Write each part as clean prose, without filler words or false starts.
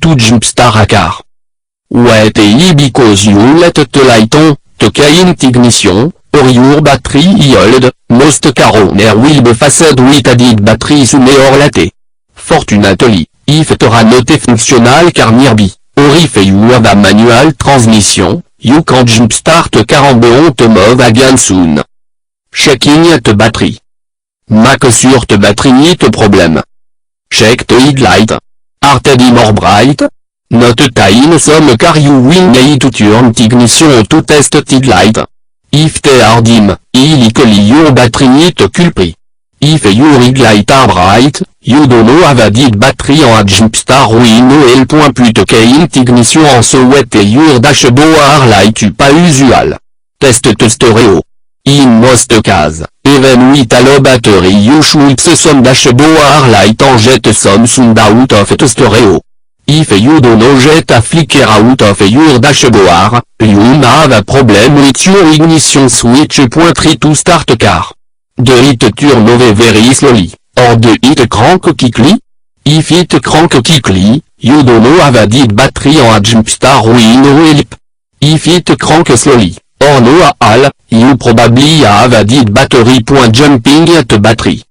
to jumpstart a car. Wait because you let the light on, to gain ignition, or your battery old, most car owner will be faced with added battery sooner or later. Fortunately, if it are not a functional car nearby, or if you have a manual transmission, you can jumpstart a car and won't move again soon. Checking the battery. Make sure the battery not problem. Check the headlight. Are they more bright? Not time some car you will need to turn ignition to test the headlight. If they are dim, likely your battery not culprit. If your headlight are bright, you don't have added battery on a jumpstart will no help plus to gain ignition en so wet your dashboard light pas usual. Test the stereo. In most cases, even with a low battery you should see some dashboard light and jet some sound out of the stereo. If you don't jet a flicker out of your dashboard, you may have a problem with your ignition switch. 3 to start car. The it turn over very slowly, or the it crank quickly? If it crank quickly, you don't have added battery on a jumpstart will no help. If it crank slowly, or no at all, you probably have added battery. Jumping at battery.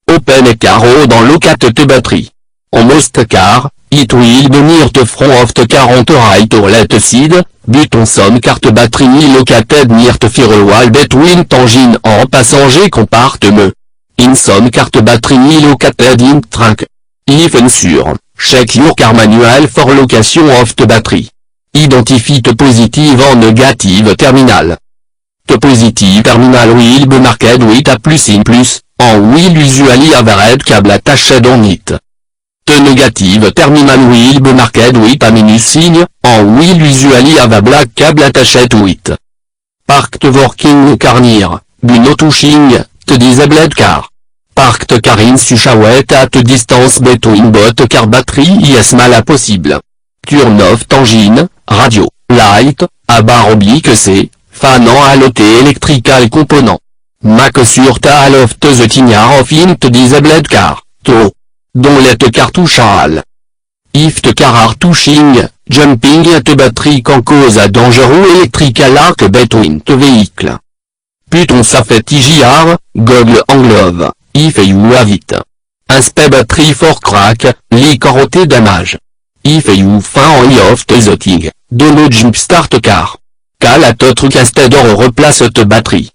Open a car dans locat the battery. On most car, it will be near the front of the car on the right or left side, but on some car the battery located near the firewall between engine and passenger compartment. In some car the battery located in trunk. If unsure, check your car manual for location of the battery. Identify the positive and negative terminal. The positive terminal will be marked with a plus in plus, and will usually have a red cable attached on it. The negative terminal will be marked with a minus sign, and will usually have a black cable attached to it. Parked working car near, but not touching, the disabled car. Parked car in such a way that the distance between both car battery is small possible. Turn off engine, radio, light, a bar oblique C, fan and allot electrical component. Make sure all of the tinier of in the disabled car, to. Don't let the car touch all. If the car are touching, jumping at the battery can cause a dangerous electrical arc between the vehicle. Put on safety gear, goggle and glove, if you have it. Inspect battery for crack, leak or damage. If you find any of the thing, don't jumpstart car. Call a tow truck instead or replace the battery.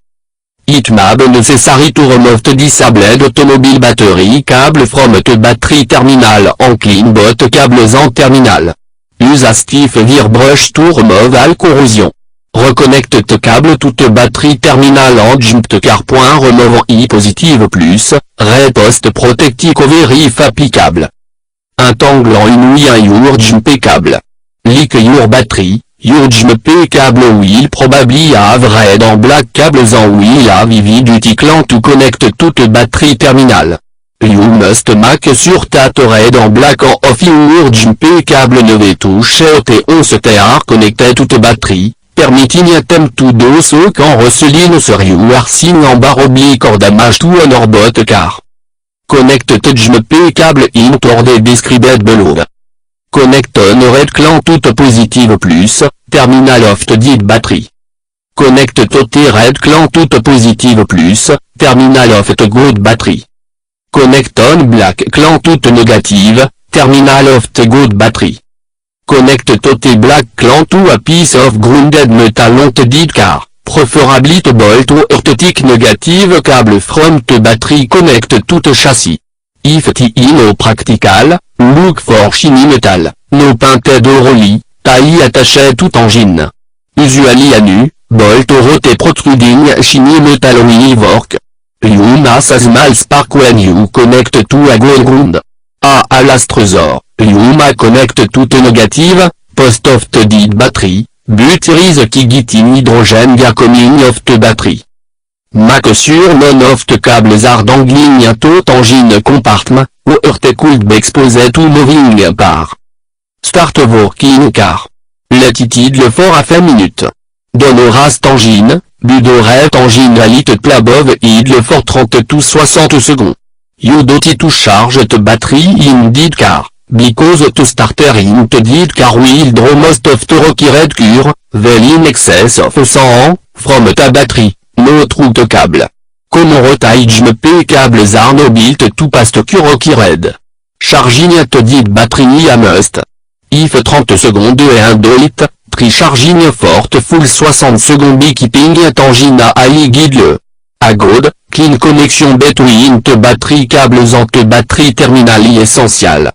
It may be necessary to remove the disabled automobile battery cable from the battery terminal and clean both cables and terminal. Use a stiff wire brush to remove all corrosion. Reconnect the cable to the battery terminal and jump the car. Removant I positive plus, repost protective cover if applicable. Entangle in your jump cable. Leak your battery. Your jump cable will probably have red and black cables and will have heavy duty clamp to connect to the battery terminal. You must make sure that red and black of your jump cable never touch the once they are connected to the battery, permitting them to do so can result in your seeing en bar oblique or damage to an or both car. Connect the jump cable in the described below. Connect on red clamp to the positive plus, terminal of the dead battery. Connect to the red clamp to the positive plus, terminal of the good battery. Connect on black clamp to the negative, terminal of the good battery. Connect to the black clamp to a piece of grounded metal on the dead car, preferably to bolt or thick negative cable from the battery connect to the chassis. If it is no practical, look for shiny metal, no painted or rolly, tie attached to engine. Usually a new, bolt or a protruding shiny metal will work. You may a small spark when you connect to a ground. A last resort, you may connect to the negative, post of the dead battery, but there is a key getting hydrogen gas coming off the battery. Make sure none of the cables are dangling out engine compartment, or they could be exposed to moving parts. Start working car. Let it idle for a few minutes. Don't rest engine, but rest engine a little above idle for 30 to 60 seconds. You don't need to charge the battery in dead car, because to starter int did car will draw most of the rocky red cure, well in excess of 100, from ta battery, no route cable. Common rotage p cables are no built to pass to rocky red. Charging at did battery a must. If 30 secondes and do it, tri-charging forte full 60 secondes keeping at engine a high guide. A good, clean connection between the battery cables and the battery terminal essential.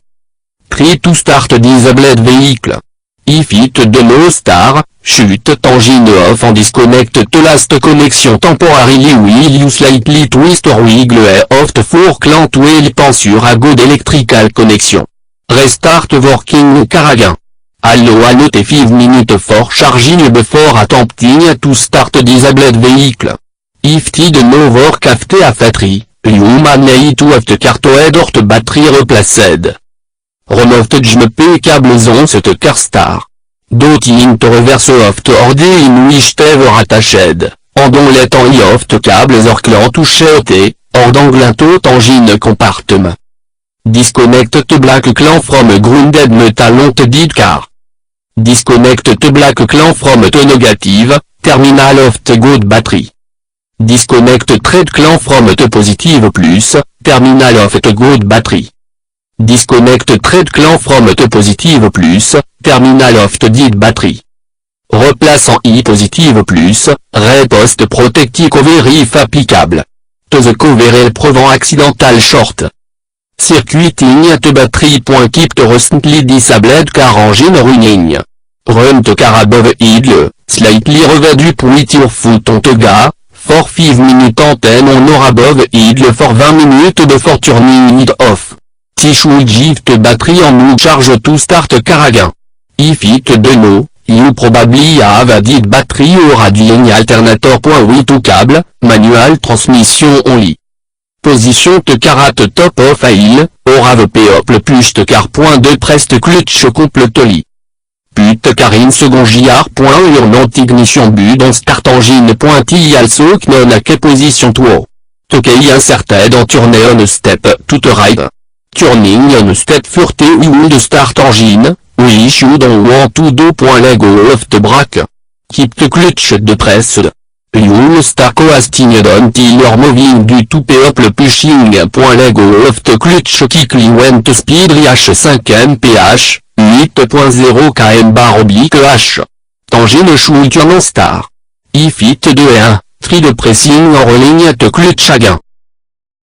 Try to start disabled vehicle. If it do no start, shut engine off and disconnect the last connection temporarily will you slightly twist or wiggle off the fork lamp to help ensure a good electrical connection. Restart working car again. Allow a note 5 minutes for charging before attempting to start disabled vehicle. If it no work after a battery, you may need to have the car towed or the battery replaced. Remove the p cables on the car start. Don't into reverse of the order in which they were attached, and don't let any of the cables or clamp to shut, or dangle to engine compartment. Disconnect the black clamp from a grounded metal on the dead car. Disconnect the black clamp from the negative terminal of the good battery. Disconnect the red clamp from the positive plus terminal of the good battery. Disconnect the red clamp from the positive plus terminal of the dead battery. Replace en I positive plus red post protective cover if applicable. To the cover prevent accidental short. Circuiting at battery. Keep the recently disabled car engine running. Run the car above idle, slightly reduce with your foot on the gas, for 5 minutes and then on or above idle for 20 minutes before turning it off. This should give the battery a new charge to start car again. If it do no, you probably have a dead battery or a dual alternator. With cable, manual transmission only. Position the car at the top of a hill, or have up push the car. De press the clutch completely. Put the car in second gear. Your not ignition button start engine. T also known a position 2. The key inserted and turn on step to the right. Turning on step 30 will start engine, which you don't want to do. Let go of the brake. Keep the clutch depressed. You'll start coasting until you're moving due to up pushing. Let go of the clutch quickly when the speed reach 5 mph, 8.0 km/h. Engine should turn on start. If it do 1, try the pressing or rolling at the clutch again.